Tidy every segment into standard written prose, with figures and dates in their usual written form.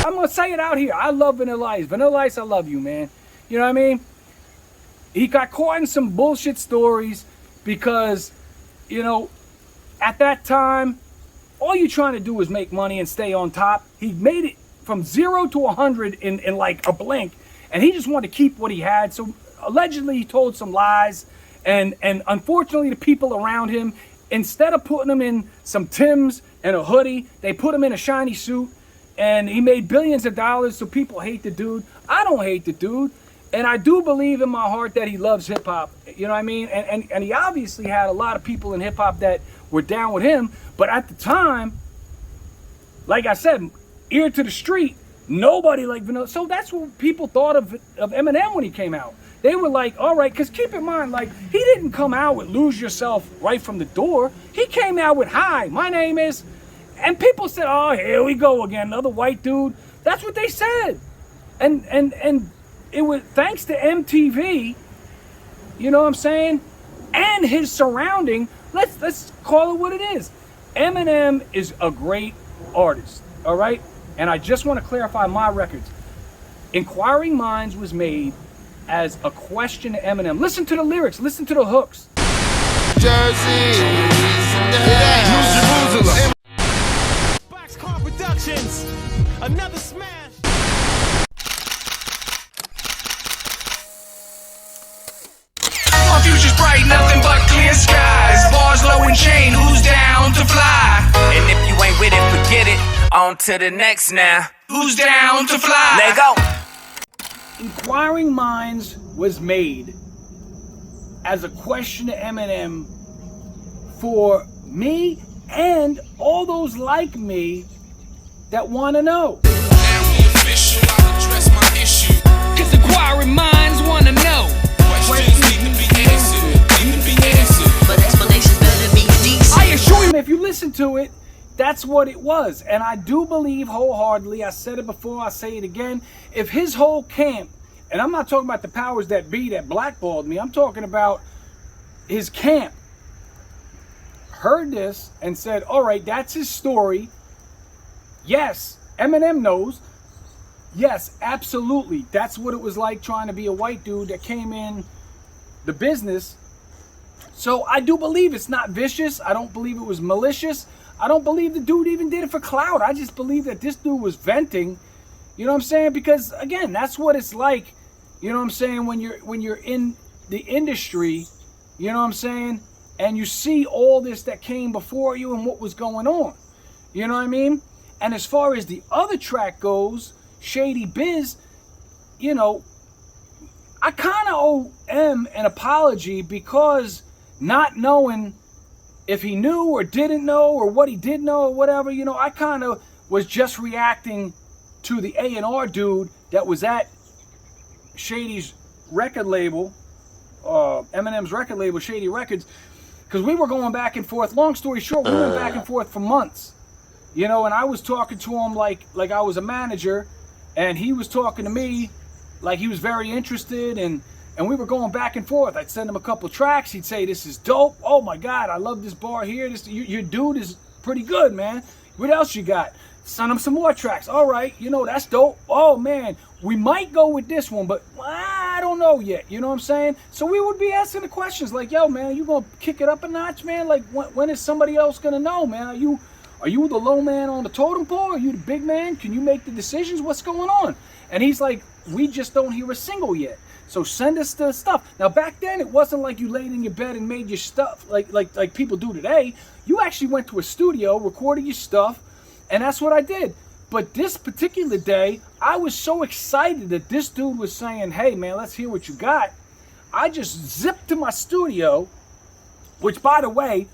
I'm going to say it out here. I love Vanilla Ice. Vanilla Ice, I love you, man. You know what I mean? He got caught in some bullshit stories because, you know, at that time, all you're trying to do is make money and stay on top. He made it from 0 to 100 in like a blink, and he just wanted to keep what he had. So allegedly he told some lies, and unfortunately the people around him, instead of putting him in some Timbs and a hoodie, they put him in a shiny suit, and he made billions of dollars. So people hate the dude. I don't hate the dude, and I do believe in my heart that he loves hip hop. You know what I mean? And he obviously had a lot of people in hip hop that were down with him, but at the time, like I said, ear to the street, nobody liked Vanilla. So that's what people thought of Eminem when he came out. They were like, all right, because keep in mind, like, he didn't come out with Lose Yourself right from the door. He came out with, hi, my name is, and people said, oh, here we go again, another white dude. That's what they said. And it was thanks to MTV, you know what I'm saying, and his surrounding. Let's call it what it is. Eminem is a great artist, all right? And I just want to clarify my records. Inquiring Minds was made as a question to Eminem. Listen to the lyrics, listen to the hooks. Jersey, New Jerusalem. Boxcar Productions, another smash. My future's bright, nothing but clear skies. Barslow and Chain, who's down to fly? And if you ain't with it, forget it. On to the next now. Who's down to fly? Let go. Inquiring Minds was made as a question to Eminem for me and all those like me that want to know. Now we official, I'll address my issue. Cause inquiring minds wanna know. Questions need to be answered, But explanations better be decent. I assure you, if you listen to it, that's what it was. And I do believe wholeheartedly, I said it before, I say it again, if his whole camp, and I'm not talking about the powers that be that blackballed me, I'm talking about his camp, heard this and said, all right, that's his story. Yes, Eminem knows. Yes, absolutely. That's what it was like trying to be a white dude that came in the business. So I do believe it's not vicious. I don't believe it was malicious. I don't believe the dude even did it for clout. I just believe that this dude was venting. You know what I'm saying? Because again, that's what it's like. You know what I'm saying? When you're in the industry, you know what I'm saying? And you see all this that came before you and what was going on. You know what I mean? And as far as the other track goes, Shady Biz, you know, I kind of owe M an apology because not knowing if he knew or didn't know or what he did know or whatever, you know, I kind of was just reacting to the A&R dude that was at Shady's record label, Eminem's record label, Shady Records, because we were going back and forth. Long story short, we went back and forth for months, you know, and I was talking to him like I was a manager, and he was talking to me like he was very interested, and we were going back and forth. I'd send him a couple tracks. He'd say, this is dope. Oh my God, I love this bar here. Your dude is pretty good, man. What else you got? Send him some more tracks. All right, you know, that's dope. Oh man, we might go with this one, but I don't know yet. You know what I'm saying? So we would be asking the questions like, yo, man, you gonna kick it up a notch, man? Like, when is somebody else gonna know, man? Are you the low man on the totem pole? Are you the big man? Can you make the decisions? What's going on? And he's like, we just don't hear a single yet. So send us the stuff. Now back then, it wasn't like you laid in your bed and made your stuff like people do today. You actually went to a studio, recorded your stuff, and that's what I did. But this particular day, I was so excited that this dude was saying, hey man, let's hear what you got. I just zipped to my studio, which by the way,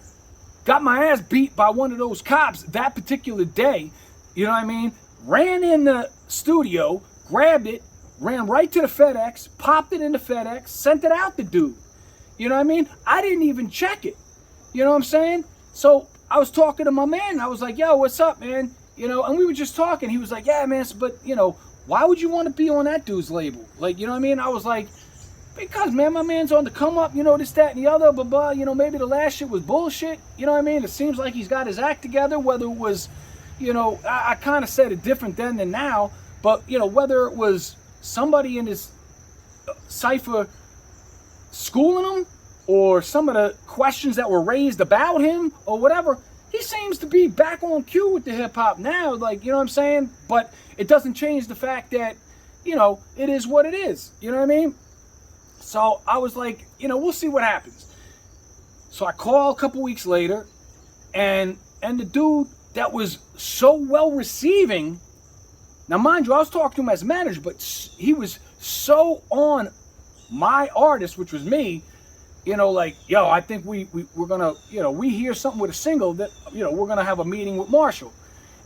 got my ass beat by one of those cops that particular day. You know what I mean? Ran in the studio, grabbed it, ran right to the FedEx, popped it in the FedEx, sent it out to dude. You know what I mean? I didn't even check it. You know what I'm saying? So I was talking to my man, and I was like, yo, what's up, man? You know, and we were just talking. He was like, yeah, man, but, you know, why would you want to be on that dude's label? Like, you know what I mean? I was like, because, man, my man's on the come up, you know, this, that, and the other, blah, blah. You know, maybe the last shit was bullshit. You know what I mean? It seems like he's got his act together, whether it was, you know, I kind of said it different then than now. But, you know, whether it was somebody in his cipher schooling him, or some of the questions that were raised about him, or whatever, he seems to be back on cue with the hip-hop now, like, you know what I'm saying? But it doesn't change the fact that, you know, it is what it is, you know what I mean? So I was like, you know, we'll see what happens. So I call a couple weeks later, and the dude that was so well receiving, now mind you, I was talking to him as manager, but he was so on my artist, which was me, you know, like, yo, I think we're gonna, you know, we hear something with a single that, you know, we're gonna have a meeting with Marshall.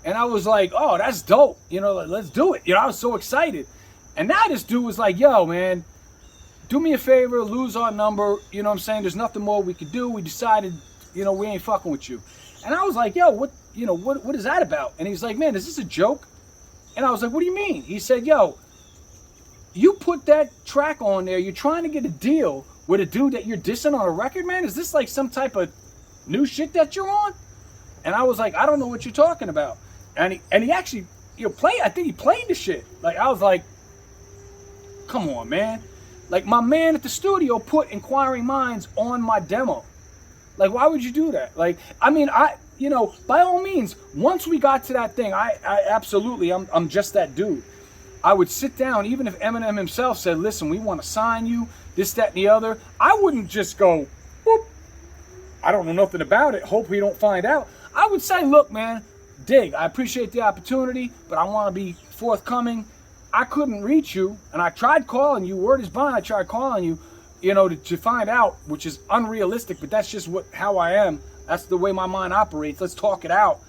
And I was like, oh, that's dope, you know, like, let's do it. You know, I was so excited. And now this dude was like, yo, man, do me a favor, lose our number, you know what I'm saying? There's nothing more we could do. We decided, you know, we ain't fucking with you. And I was like, yo, what is that about? And he's like, man, is this a joke? And I was like, what do you mean? He said, yo, you put that track on there, you're trying to get a deal with a dude that you're dissing on a record, man? Is this like some type of new shit that you're on? And I was like, I don't know what you're talking about. And he actually, you know, I think he played the shit. Like, I was like, come on, man. Like, my man at the studio put Inquiring Minds on my demo. Like, why would you do that? Like, I mean, you know, by all means, once we got to that thing, I absolutely, I'm just that dude. I would sit down, even if Eminem himself said, listen, we want to sign you, this, that, and the other. I wouldn't just go, whoop, I don't know nothing about it, hope we don't find out. I would say, look, man, dig, I appreciate the opportunity, but I want to be forthcoming. I couldn't reach you, and I tried calling you, word is bond, I tried calling you, you know, to find out, which is unrealistic, but that's just how I am. That's the way my mind operates. Let's talk it out.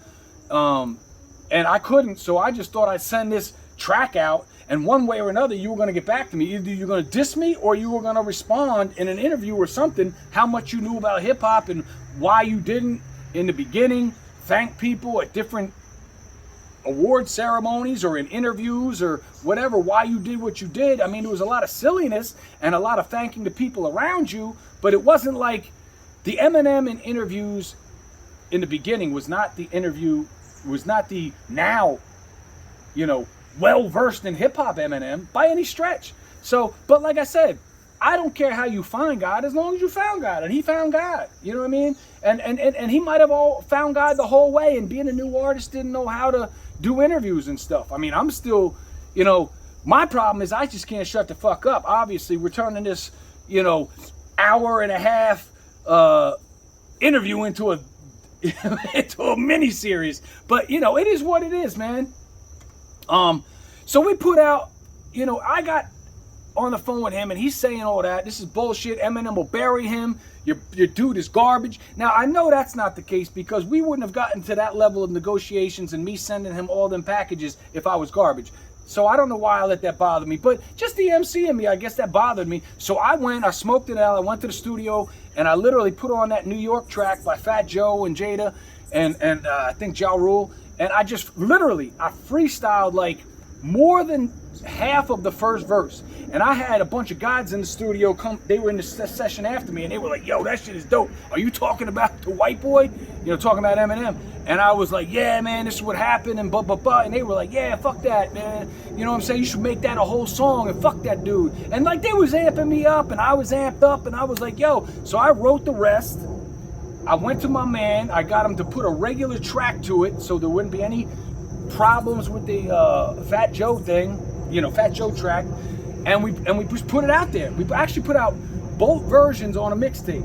And I couldn't, so I just thought I'd send this track out, and one way or another, you were going to get back to me. Either you're going to diss me, or you were going to respond in an interview or something, how much you knew about hip-hop and why you didn't in the beginning, thank people at different award ceremonies or in interviews or whatever, why you did what you did. I mean, there was a lot of silliness and a lot of thanking the people around you, but it wasn't like the Eminem in interviews in the beginning was not the now, you know, well-versed in hip-hop Eminem by any stretch. So, but like I said, I don't care how you find God as long as you found God, and he found God, you know what I mean? And he might have all found God the whole way, and being a new artist didn't know how to do interviews and stuff. I mean, I'm still, you know, my problem is I just can't shut the fuck up. Obviously, we're turning this, you know, hour and a half interview into a mini series, but you know, it is what it is, man. So we put out, you know, I got on the phone with him and he's saying all that. This is bullshit. Eminem will bury him. Your dude is garbage. Now, I know that's not the case because we wouldn't have gotten to that level of negotiations and me sending him all them packages if I was garbage. So I don't know why I let that bother me, but just the MC in me, I guess that bothered me. So I smoked it out. I went to the studio and I literally put on that New York track by fatjoe and Jada and I think Ja Rule. And I just literally, I freestyled like more than half of the first verse. And I had a bunch of guys in the studio come, they were in the session after me and they were like, yo, that shit is dope. Are you talking about the white boy? You know, talking about Eminem. And I was like, yeah, man, this is what happened and blah, blah, blah. And they were like, yeah, fuck that, man. You know what I'm saying? You should make that a whole song and fuck that dude. And like they was amping me up and I was amped up and I was like, yo. So I wrote the rest. I went to my man. I got him to put a regular track to it so there wouldn't be any problems with the fatjoe thing, you know, fatjoe track. And we just put it out there. We actually put out both versions on a mixtape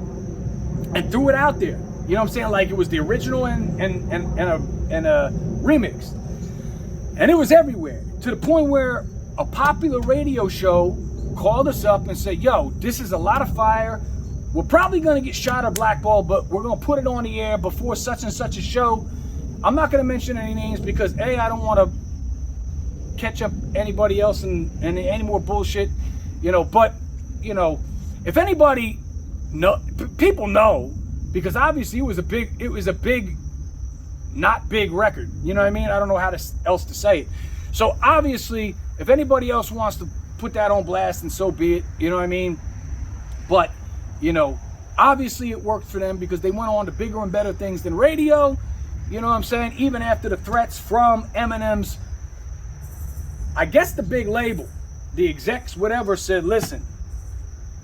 and threw it out there. You know what I'm saying? Like it was the original and a remix. And it was everywhere to the point where a popular radio show called us up and said, yo, this is a lot of fire. We're probably going to get shot or blackballed, but we're going to put it on the air before such and such a show. I'm not going to mention any names because A, I don't want to catch up anybody else and any more bullshit, you know, but, you know, if anybody people know, because obviously it was a big, not big record, you know what I mean? I don't know how else to say it. So obviously, if anybody else wants to put that on blast, and so be it, you know what I mean? But, you know, obviously it worked for them because they went on to bigger and better things than radio, you know what I'm saying? Even after the threats from Eminem's I guess the big label, the execs, whatever, said, listen,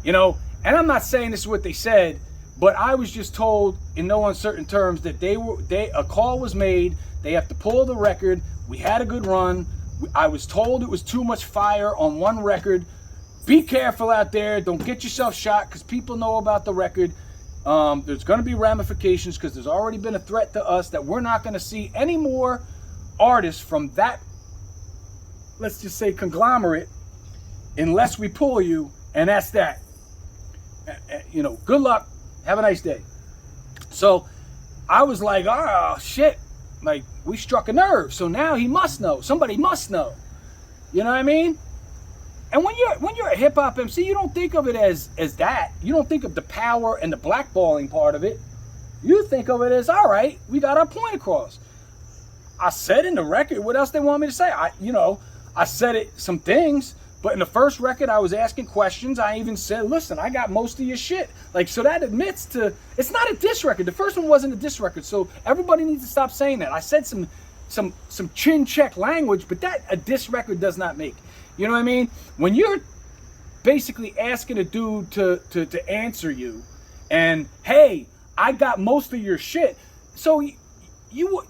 you know, and I'm not saying this is what they said, but I was just told in no uncertain terms that a call was made. They have to pull the record. We had a good run. I was told it was too much fire on one record. Be careful out there. Don't get yourself shot because people know about the record. There's going to be ramifications because there's already been a threat to us that we're not going to see any more artists from that, let's just say, conglomerate unless we pull you, and that's that. You know, good luck. Have a nice day. So I was like, oh, shit. Like, we struck a nerve. So now he must know. Somebody must know. You know what I mean? And when you're a hip hop MC, you don't think of it as that. You don't think of the power and the blackballing part of it. You think of it as, all right, we got our point across. I said in the record, what else they want me to say? I said it, some things, but in the first record, I was asking questions. I even said, listen, I got most of your shit. Like, so that admits to, it's not a diss record. The first one wasn't a diss record, so everybody needs to stop saying that. I said some chin check language, but that a diss record does not make. You know what I mean? When you're basically asking a dude to answer you, and hey, I got most of your shit, so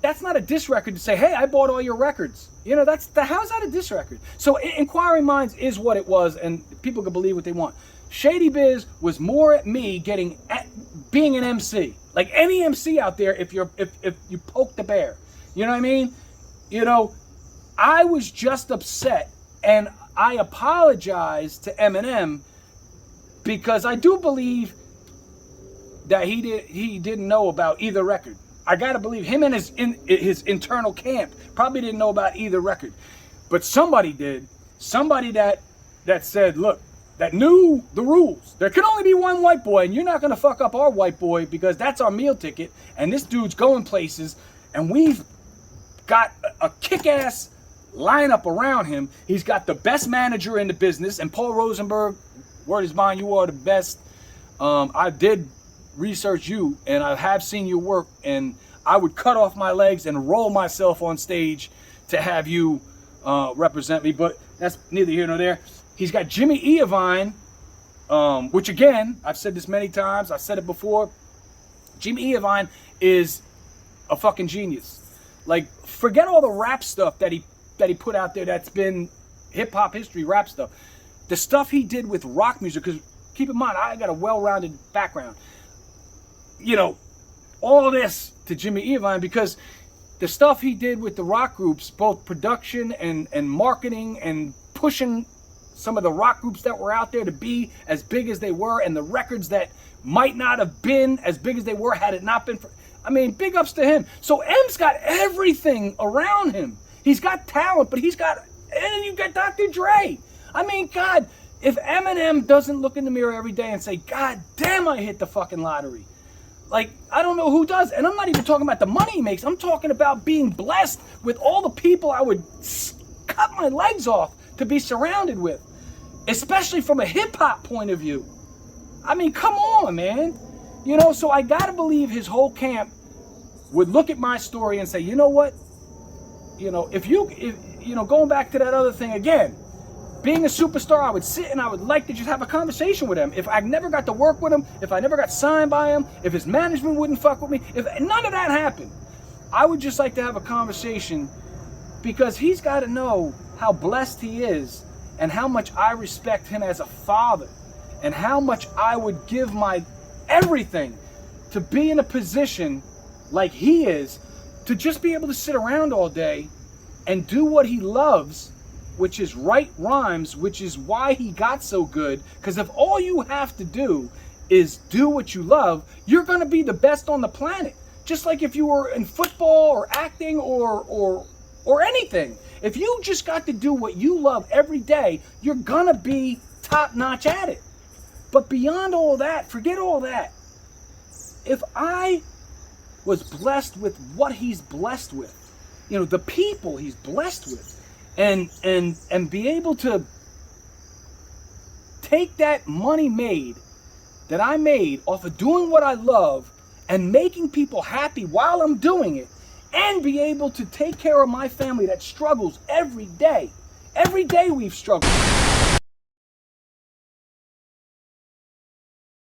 that's not a diss record to say, hey, I bought all your records. You know, how's that a diss record? So Inquiring Minds is what it was, and people can believe what they want. Shady Biz was more at me being an MC. Like any MC out there, if you poke the bear. You know what I mean? You know, I was just upset, and I apologized to Eminem because I do believe that he didn't know about either record. I gotta believe him and his internal camp probably didn't know about either record, but somebody did. Somebody that said, look, that knew the rules. There can only be one white boy, and you're not gonna fuck up our white boy because that's our meal ticket. And this dude's going places, and we've got a kick-ass lineup around him. He's got the best manager in the business, and Paul Rosenberg, word is mine, you are the best. I did research you, and I have seen your work, and I would cut off my legs and roll myself on stage to have you represent me, but that's neither here nor there. He's got Jimmy Iovine, which again, I've said this many times, I've said it before, Jimmy Iovine is a fucking genius. Like, forget all the rap stuff that he put out there that's been hip-hop history rap stuff. The stuff he did with rock music, because keep in mind, I got a well-rounded background. You know, all this to Jimmy Iovine, because the stuff he did with the rock groups, both production and marketing and pushing some of the rock groups that were out there to be as big as they were, and the records that might not have been as big as they were had it not been for, I mean, big ups to him. So M's got everything around him. He's got talent, but he's got, and you've got Dr. Dre. I mean, God, if Eminem doesn't look in the mirror every day and say, God damn, I hit the fucking lottery. Like, I don't know who does. And I'm not even talking about the money he makes. I'm talking about being blessed with all the people I would cut my legs off to be surrounded with, especially from a hip-hop point of view. I mean, come on, man. You know, so I gotta believe his whole camp would look at my story and say, you know what? You know, if you know, going back to that other thing again, being a superstar, I would sit and I would like to just have a conversation with him. If I never got to work with him, if I never got signed by him, if his management wouldn't fuck with me, if none of that happened, I would just like to have a conversation, because he's got to know how blessed he is and how much I respect him as a father and how much I would give my everything to be in a position like he is, to just be able to sit around all day and do what he loves, which is write rhymes, which is why he got so good. Because if all you have to do is do what you love, you're going to be the best on the planet. Just like if you were in football or acting or anything. If you just got to do what you love every day, you're going to be top notch at it. But beyond all that, forget all that. If I was blessed with what he's blessed with, you know, the people he's blessed with, and be able to take that money that I made off of doing what I love and making people happy while I'm doing it, and be able to take care of my family that struggles every day Every day we've struggled.